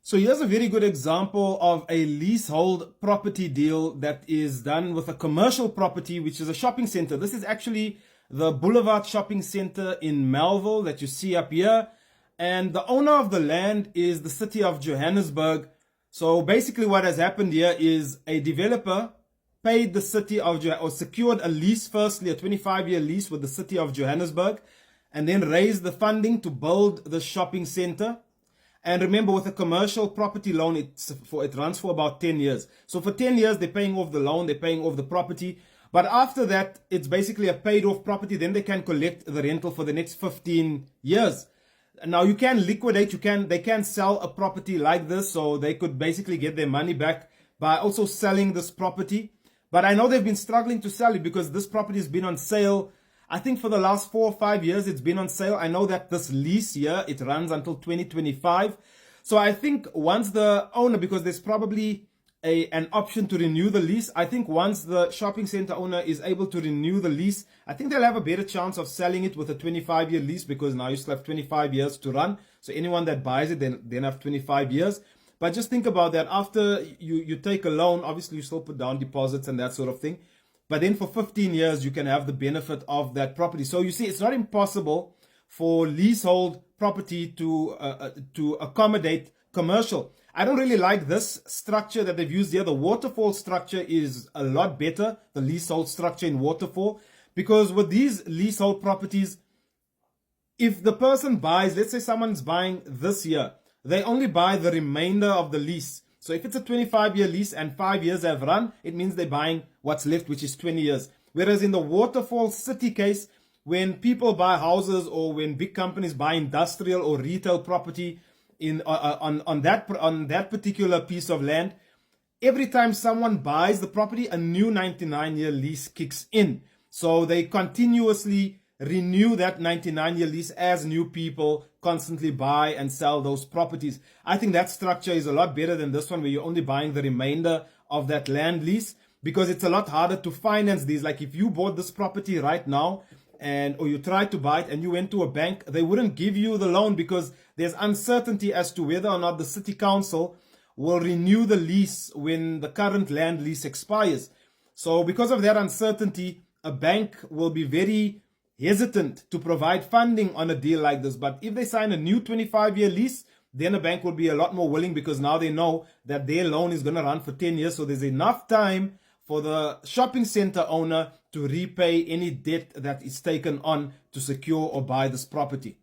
So here's a very good example of a leasehold property deal that is done with a commercial property, which is a shopping center. This is actually the Boulevard Shopping Center in Melville that you see up here. And the owner of the land is the city of Johannesburg. So basically what has happened here is a developer paid the city of or secured a lease, firstly a 25-year lease with the city of Johannesburg, and then raised the funding to build the shopping center. And remember, with a commercial property loan, it runs for about 10 years. So for 10 years, they're paying off the loan, they're paying off the property. But after that, it's basically a paid off property. Then they can collect the rental for the next 15 years. Now you can liquidate, they can sell a property like this. So they could basically get their money back by also selling this property. But I know they've been struggling to sell it because this property has been on sale. I think for the last 4 or 5 years, it's been on sale. I know that this lease here, it runs until 2025. So I think once the owner, because there's probably an option to renew the lease, I think once the shopping center owner is able to renew the lease, I think they'll have a better chance of selling it with a 25-year lease, because now you still have 25 years to run. So anyone that buys it, then have 25 years. But just think about that. After you take a loan, obviously you still put down deposits and that sort of thing. But then for 15 years, you can have the benefit of that property. So you see, it's not impossible for leasehold property to accommodate commercial. I don't really like this structure that they've used here. The waterfall structure is a lot better, the leasehold structure in waterfall, because with these leasehold properties, if the person buys, let's say someone's buying this year, they only buy the remainder of the lease. So if it's a 25-year lease and 5 years have run, it means they're buying what's left, which is 20 years. Whereas in the waterfall city case, when people buy houses or when big companies buy industrial or retail property on that particular piece of land, every time someone buys the property, a new 99-year lease kicks in. So they continuously renew that 99-year lease as new people constantly buy and sell those properties. I think that structure is a lot better than this one, where you're only buying the remainder of that land lease, because it's a lot harder to finance these. Like if you bought this property right now or you tried to buy it and you went to a bank, they wouldn't give you the loan because there's uncertainty as to whether or not the city council will renew the lease when the current land lease expires. So because of that uncertainty, a bank will be very hesitant to provide funding on a deal like this. But if they sign a new 25-year lease, then a bank will be a lot more willing, because now they know that their loan is going to run for 10 years. So there's enough time for the shopping center owner to repay any debt that is taken on to secure or buy this property.